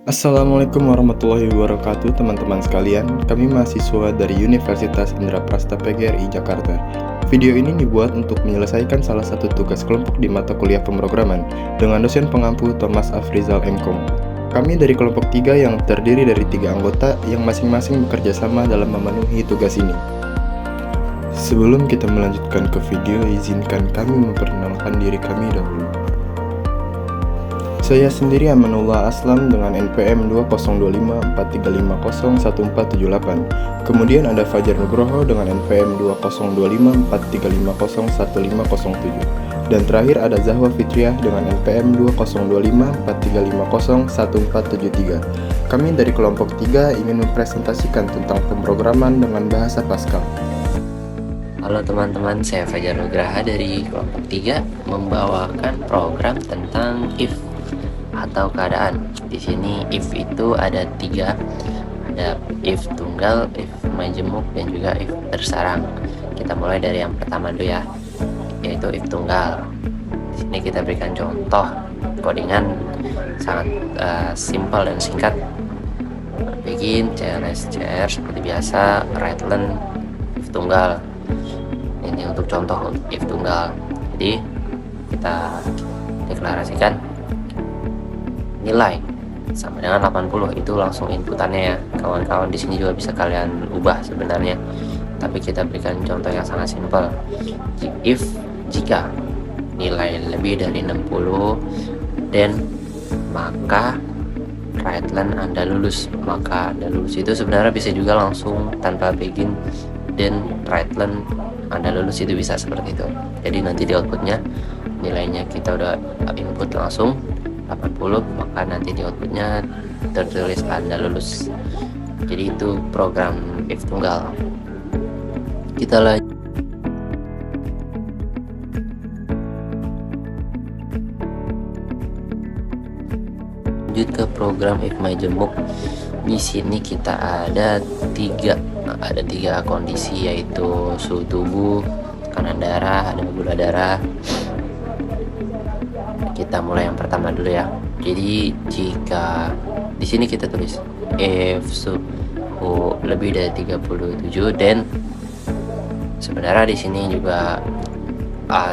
Assalamualaikum warahmatullahi wabarakatuh teman-teman sekalian. Kami mahasiswa dari Universitas Indraprasta PGRI Jakarta. Video ini dibuat untuk menyelesaikan salah satu tugas kelompok di mata kuliah pemrograman dengan dosen pengampu Thomas Afrizal MKom. Kami dari kelompok 3 yang terdiri dari 3 anggota yang masing-masing bekerja sama dalam memenuhi tugas ini. Sebelum kita melanjutkan ke video, izinkan kami memperkenalkan diri kami dahulu. Saya sendiri Amanullah Aslam dengan NPM 202543501478. Kemudian ada Fajar Nugroho dengan NPM 202543501507. Dan terakhir ada Zahwa Fitriah dengan NPM 202543501473. Kami dari kelompok 3 ingin mempresentasikan tentang pemrograman dengan bahasa Pascal. Halo teman-teman, saya Fajar Nugraha dari kelompok 3 membawakan program tentang if atau keadaan. Di sini if itu ada 3, ada if tunggal, if majemuk, dan juga if bersarang. Kita mulai dari yang pertama dulu ya, yaitu if tunggal. Di sini kita berikan contoh codingan sangat simpel dan singkat. Begin CLSCR seperti biasa, write-len if tunggal. Ini untuk contoh if tunggal. Jadi kita deklarasikan nilai sama dengan 80, itu langsung inputannya ya kawan-kawan. Di sini juga bisa kalian ubah sebenarnya, tapi kita berikan contoh yang sangat simpel. If jika nilai lebih dari 60 dan maka write-len Anda lulus. Maka Anda lulus itu sebenarnya bisa juga langsung tanpa begin dan write-len Anda lulus, itu bisa seperti itu. Jadi nanti di outputnya nilainya kita udah input langsung 80, maka nanti di outputnya tertulis Anda lulus. Jadi itu program if tunggal. Kita lanjut ke program if majemuk. Di sini kita ada tiga kondisi, yaitu suhu tubuh, tekanan darah, ada gula darah. Kita mulai yang pertama dulu ya. Jadi jika di sini kita tulis if suhu lebih dari 37, dan sebenarnya di sini juga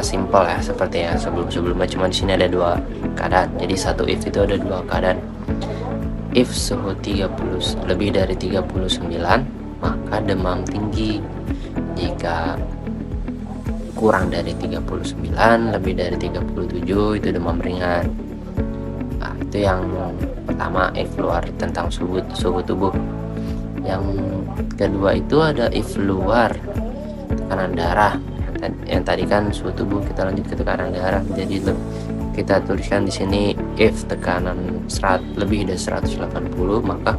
simple ya, seperti yang sebelumnya, cuma di sini ada 2 keadaan. Jadi satu if itu ada 2 keadaan. If suhu lebih dari 39, maka demam tinggi. Jika kurang dari 39, lebih dari 37, itu demam ringan. Nah, itu yang pertama, if luar tentang suhu tubuh. Yang kedua itu ada if luar tekanan darah. Yang tadi kan suhu tubuh, kita lanjut ke tekanan darah. Jadi kita tuliskan di sini if tekanan lebih dari 180, maka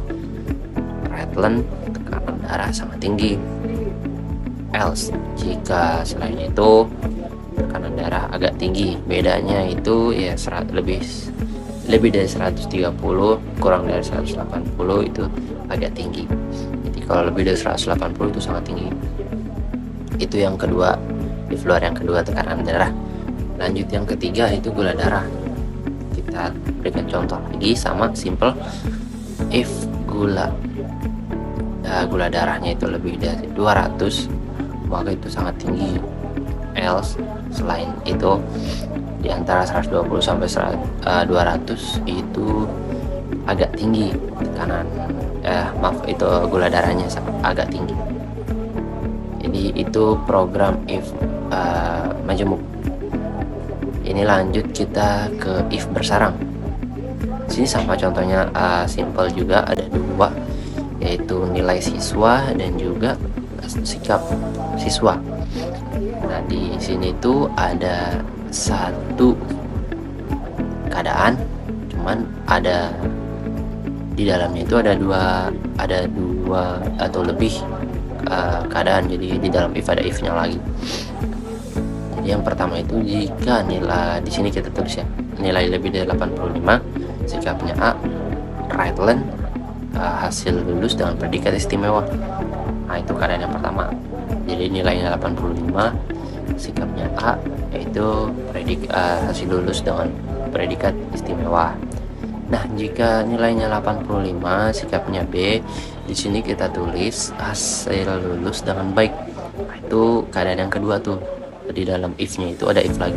write-len tekanan darah sangat tinggi. Else jika selain itu tekanan darah agak tinggi. Bedanya itu ya lebih dari 130, kurang dari 180 itu agak tinggi. Jadi kalau lebih dari 180 itu sangat tinggi. Itu yang kedua, if luar yang kedua tekanan darah. Lanjut yang ketiga itu gula darah. Kita berikan contoh lagi, sama simple. If gula darahnya itu lebih dari 200, maka itu sangat tinggi. Else selain itu di antara 120 sampai 200 itu agak tinggi tekanan itu gula darahnya agak tinggi. Jadi itu program if majemuk. Ini lanjut kita ke if bersarang. Sini sama contohnya, simple juga, ada 2, yaitu nilai siswa dan juga sikap siswa. Nah, di sini tuh ada 1 keadaan, cuman ada di dalamnya itu ada dua atau lebih keadaan. Jadi di dalam if ada if-nya lagi. Jadi yang pertama itu jika nilai, di sini kita tulis ya, nilai lebih dari 85, sikapnya A, write-len hasil lulus dengan predikat istimewa. Nah, itu keadaan yang pertama. Jadi nilainya 85, sikapnya A, yaitu hasil lulus dengan predikat istimewa. Nah, jika nilainya 85, sikapnya B, di sini kita tulis hasil lulus dengan baik. Nah, itu keadaan yang kedua tuh. Di dalam if-nya itu ada if lagi.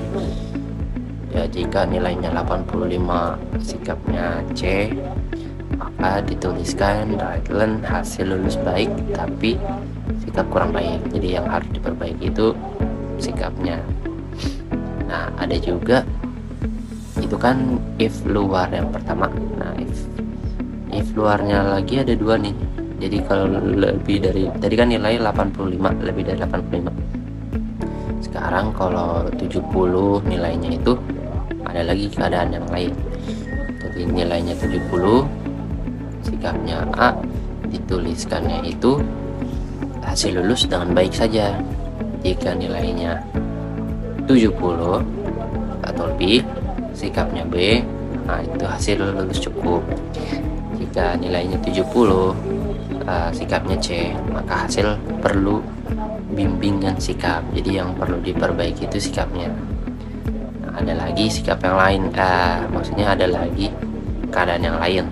Ya, jika nilainya 85, sikapnya C, maka dituliskan Raitlen hasil lulus baik tapi sikap kurang baik. Jadi yang harus diperbaiki itu sikapnya. Nah, ada juga itu kan if luar yang pertama. Nah, if luarnya lagi ada dua nih. Jadi kalau lebih dari tadi kan nilai 85, lebih dari 85. Sekarang kalau 70 nilainya itu ada lagi keadaan yang lain. Jadi nilainya 70, sikapnya A, dituliskannya itu hasil lulus dengan baik saja. Jika nilainya 70 atau lebih, sikapnya B, nah itu hasil lulus cukup. Jika nilainya 70, sikapnya C, maka hasil perlu bimbingan sikap. Jadi yang perlu diperbaiki itu sikapnya. Nah, ada lagi sikap yang lain, maksudnya ada lagi keadaan yang lain,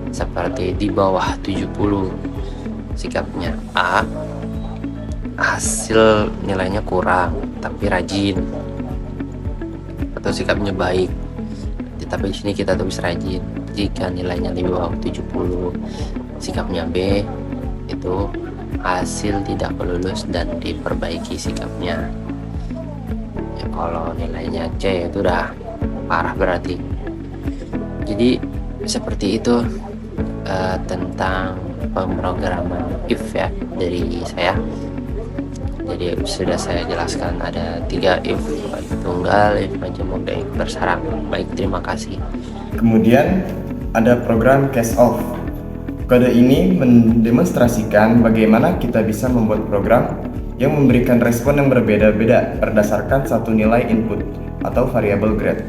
seperti di bawah 70, sikapnya A, hasil nilainya kurang tapi rajin, atau sikapnya baik tapi di sini kita tulis rajin. Jika nilainya di bawah 70, sikapnya B, itu hasil tidak lulus dan diperbaiki sikapnya. Ya, kalau nilainya C itu udah parah berarti. Jadi seperti itu tentang pemrograman if ya dari saya. Jadi sudah saya jelaskan ada 3 if, baik tunggal, if majemuk, dan if bersyarat. Baik, terima kasih. Kemudian ada program case of. Kode ini mendemonstrasikan bagaimana kita bisa membuat program yang memberikan respon yang berbeda-beda berdasarkan satu nilai input atau variabel grade,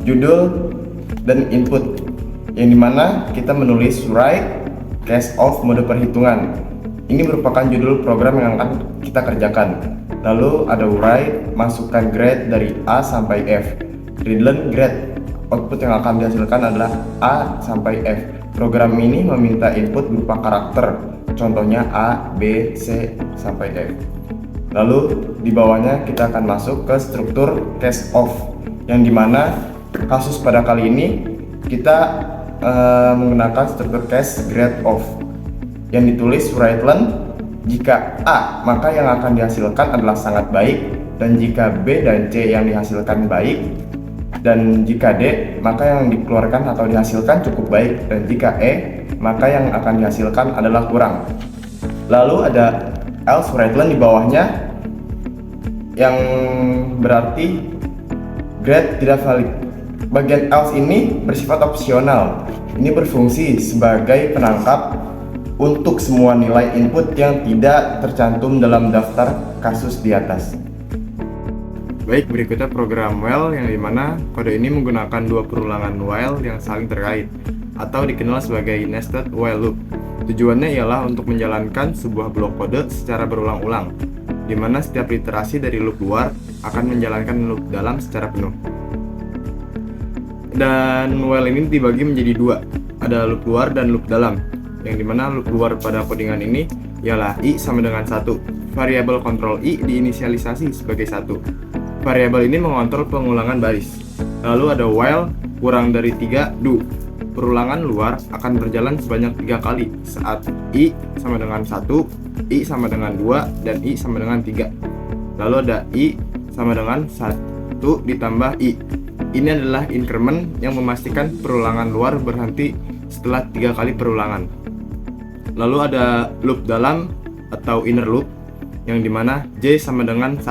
judul, dan input, yang dimana kita menulis write case of mode perhitungan. Ini merupakan judul program yang akan kita kerjakan. Lalu ada write, masukkan grade dari A sampai F. Readline grade, output yang akan dihasilkan adalah A sampai F. Program ini meminta input berupa karakter, contohnya A, B, C, sampai F. Lalu di bawahnya kita akan masuk ke struktur case of, yang dimana kasus pada kali ini kita menggunakan struktur case grade of, yang ditulis write-len. Jika A, maka yang akan dihasilkan adalah sangat baik, dan jika B dan C yang dihasilkan baik, dan jika D, maka yang dikeluarkan atau dihasilkan cukup baik, dan jika E, maka yang akan dihasilkan adalah kurang. Lalu ada else write-len di bawahnya, yang berarti grade tidak valid. Bagian else ini bersifat opsional. Ini berfungsi sebagai penangkap untuk semua nilai input yang tidak tercantum dalam daftar kasus di atas. Baik, berikutnya program while, yang dimana kode ini menggunakan dua perulangan while yang saling terkait, atau dikenal sebagai nested while loop. Tujuannya ialah untuk menjalankan sebuah blok kode secara berulang-ulang, di mana setiap iterasi dari loop luar akan menjalankan loop dalam secara penuh. Dan while ini dibagi menjadi dua, ada loop luar dan loop dalam, yang dimana loop luar pada codingan ini ialah I sama dengan 1. Variabel kontrol I diinisialisasi sebagai 1. Variabel ini mengontrol pengulangan baris. Lalu ada while kurang dari 3 do. Perulangan luar akan berjalan sebanyak 3 kali saat I sama dengan 1, I sama dengan 2, dan I sama dengan 3. Lalu ada I sama dengan 1 ditambah I. Ini adalah increment yang memastikan perulangan luar berhenti setelah 3 kali perulangan. Lalu ada loop dalam atau inner loop, yang dimana J sama dengan 1.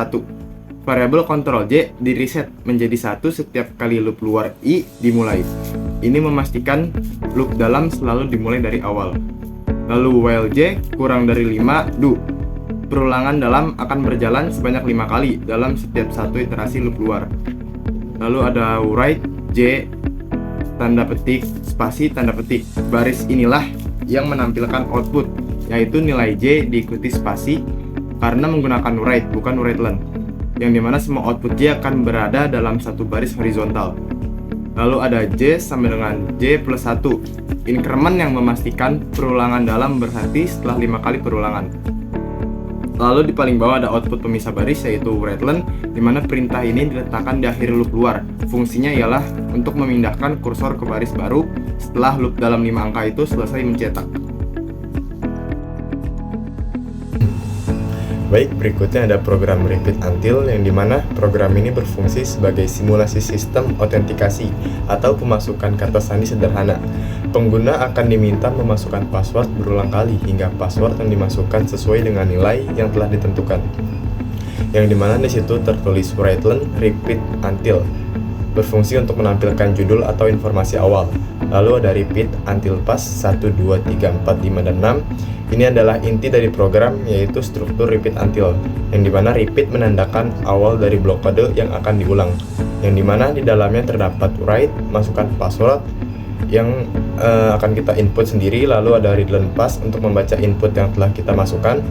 Variabel kontrol J di reset menjadi 1 setiap kali loop luar I dimulai. Ini memastikan loop dalam selalu dimulai dari awal. Lalu while J kurang dari 5 do. Perulangan dalam akan berjalan sebanyak 5 kali dalam setiap satu iterasi loop luar. Lalu ada write J tanda petik spasi tanda petik. Baris inilah yang menampilkan output, yaitu nilai J diikuti spasi karena menggunakan write bukan write-len, yang dimana semua output J akan berada dalam satu baris horizontal. Lalu ada J sama dengan J plus 1. Increment yang memastikan perulangan dalam berhenti setelah 5 kali perulangan. Lalu di paling bawah ada output pemisah baris yaitu writeLn, di mana perintah ini diletakkan di akhir loop luar. Fungsinya ialah untuk memindahkan kursor ke baris baru setelah loop dalam 5 angka itu selesai mencetak. Baik, berikutnya ada program repeat until, yang dimana program ini berfungsi sebagai simulasi sistem autentikasi atau pemasukan kata sandi sederhana. Pengguna akan diminta memasukkan password berulang kali hingga password yang dimasukkan sesuai dengan nilai yang telah ditentukan. Yang dimana di situ tertulis writeLn repeat until, berfungsi untuk menampilkan judul atau informasi awal. Lalu ada repeat until pass 1, 2, 3, 4, 5, dan 6. Ini adalah inti dari program, yaitu struktur repeat until, yang dimana repeat menandakan awal dari blok kode yang akan diulang, yang dimana di dalamnya terdapat write, masukkan password yang akan kita input sendiri. Lalu ada readLn pass untuk membaca input yang telah kita masukkan.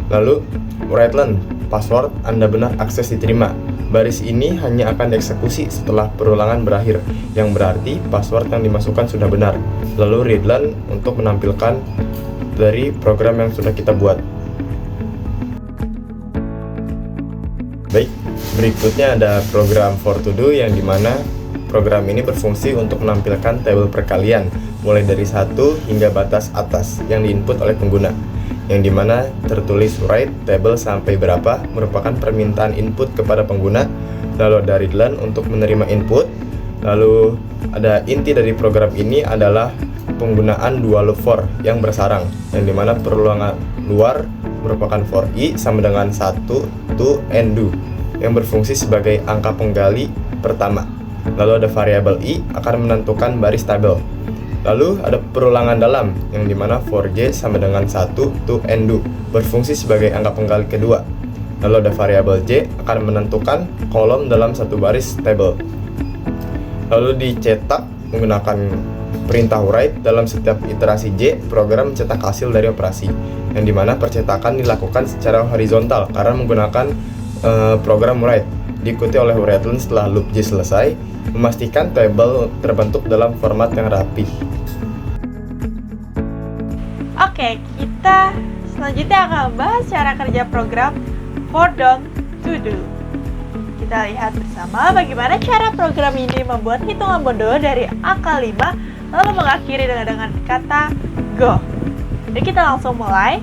Lalu writeLn password, Anda benar akses diterima. Baris ini hanya akan dieksekusi setelah perulangan berakhir, yang berarti password yang dimasukkan sudah benar. Lalu readLn untuk menampilkan dari program yang sudah kita buat. Baik, berikutnya ada program for to do, yang dimana program ini berfungsi untuk menampilkan tabel perkalian mulai dari 1 hingga batas atas yang diinput oleh pengguna, yang dimana tertulis write table sampai berapa merupakan permintaan input kepada pengguna. Lalu ada readLn untuk menerima input. Lalu ada inti dari program ini adalah penggunaan dua loop for yang bersarang, yang dimana perulangan luar merupakan for i sama dengan 1, to, and do, yang berfungsi sebagai angka penggali pertama. Lalu ada variabel i akan menentukan baris tabel. Lalu ada perulangan dalam, yang dimana for j sama dengan 1, to, and do, berfungsi sebagai angka penggali kedua. Lalu ada variabel j akan menentukan kolom dalam satu baris tabel. Lalu dicetak menggunakan perintah write. Dalam setiap iterasi J, program mencetak hasil dari operasi, yang dimana percetakan dilakukan secara horizontal karena menggunakan program write, diikuti oleh writeLn setelah loop J selesai, memastikan tabel terbentuk dalam format yang rapi. Oke, kita selanjutnya akan membahas cara kerja program for to do. Kita lihat bersama bagaimana cara program ini membuat hitungan bodoh dari angka 5 lalu mengakhiri dengan kata go. Jadi kita langsung mulai.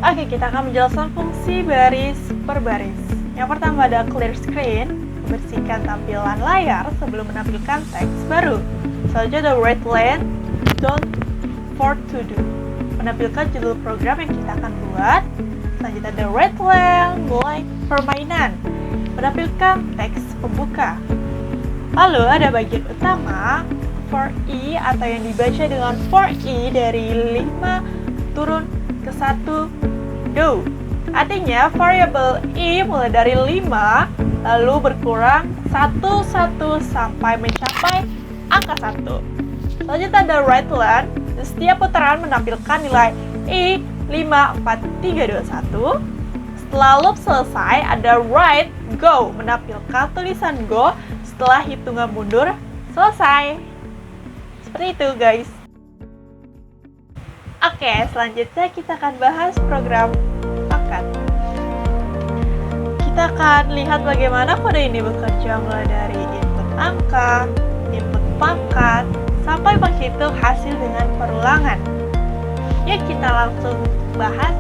Oke, kita akan menjelaskan fungsi baris per baris. Yang pertama ada clear screen, membersihkan tampilan layar sebelum menampilkan teks baru. Selanjutnya ada writeLn for to do, menampilkan judul program yang kita akan buat. Selanjutnya ada writeLn mulai permainan, menampilkan teks pembuka. Lalu ada bagian utama for i atau yang dibaca dengan for i dari 5 turun ke 1 do. Artinya variabel i mulai dari 5 lalu berkurang 1 sampai mencapai angka 1. Selanjutnya ada writeLn, setiap putaran menampilkan nilai i 5, 4, 3, 2, 1. Setelah loop selesai, ada write go, menampilkan tulisan go setelah hitungan mundur selesai. Seperti itu, guys. Oke, selanjutnya kita akan bahas program pangkat. Kita akan lihat bagaimana kode ini bekerja mulai dari input angka, input pangkat, sampai menghitung hasil dengan perulangan. Yuk kita langsung bahas.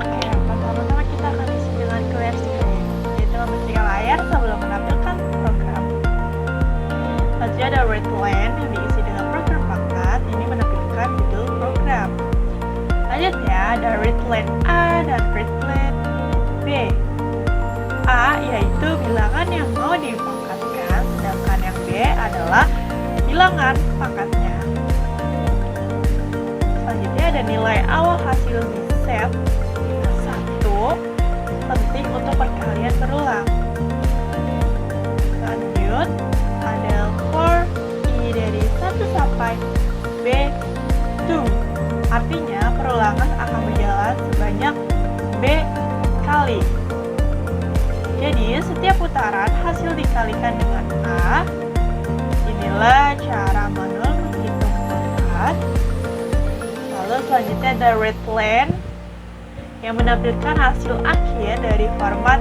Oke, pertama-tama kita akan isi dengan clear screen, yaitu membersihkan layar sebelum menampilkan program. Selanjutnya ada writeLn yang diisi dengan program pangkat, ini menampilkan judul program. Selanjutnya ada readLn A dan readLn B. A yaitu bilangan yang mau dipangkatkan, sedangkan yang B adalah bilangan pangkatnya. Selanjutnya ada nilai awal hasil di set 1, penting untuk perkalian berulang. Lanjut, ada for i dari 1 sampai B2, artinya perulangan akan berjalan sebanyak B kali. Jadi setiap putaran hasil dikalikan dengan A, ini selanjutnya ada red line yang menampilkan hasil akhir dari format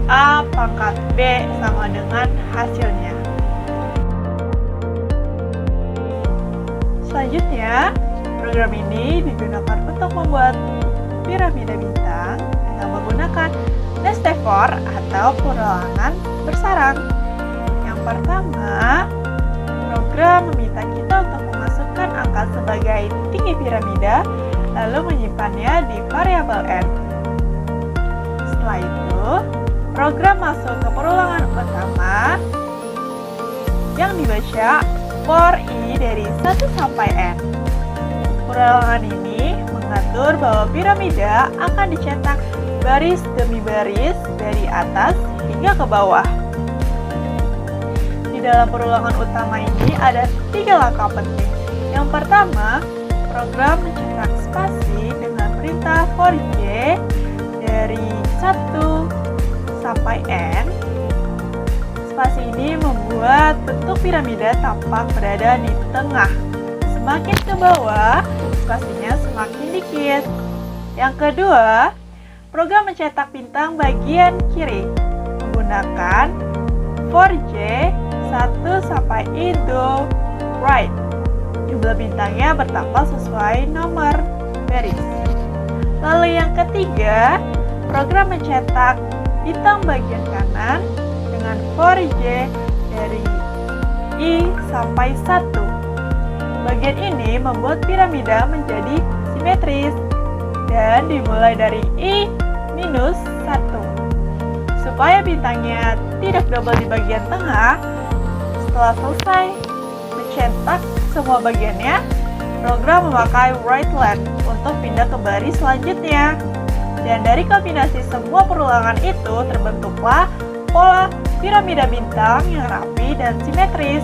A pangkat B sama dengan hasilnya. Selanjutnya, program ini digunakan untuk membuat piramida bintang dengan menggunakan nestevor atau perolangan bersarang. Yang pertama, program meminta kita untuk memasukkan angka sebagai tinggi piramida lalu menyimpannya di variabel n. Setelah itu, program masuk ke perulangan utama yang dibaca for i dari 1 sampai n. Perulangan ini mengatur bahwa piramida akan dicetak baris demi baris dari atas hingga ke bawah. Di dalam perulangan utama ini ada 3 langkah penting. Yang pertama, program mencetak spasi dengan perintah for j dari 1 sampai n. Spasi ini membuat bentuk piramida tampak berada di tengah. Semakin ke bawah, spasinya semakin dikit. Yang kedua, program mencetak bintang bagian kiri menggunakan for j 1 sampai i do right. Jumlah bintangnya bertambah sesuai nomor baris. Lalu yang ketiga, program mencetak bintang bagian kanan dengan for j dari i sampai 1. Bagian ini membuat piramida menjadi simetris dan dimulai dari i minus 1. Supaya bintangnya tidak double di bagian tengah, setelah selesai mencetak semua bagiannya, program memakai right line untuk pindah ke baris selanjutnya. Dan dari kombinasi semua perulangan itu terbentuklah pola piramida bintang yang rapi dan simetris.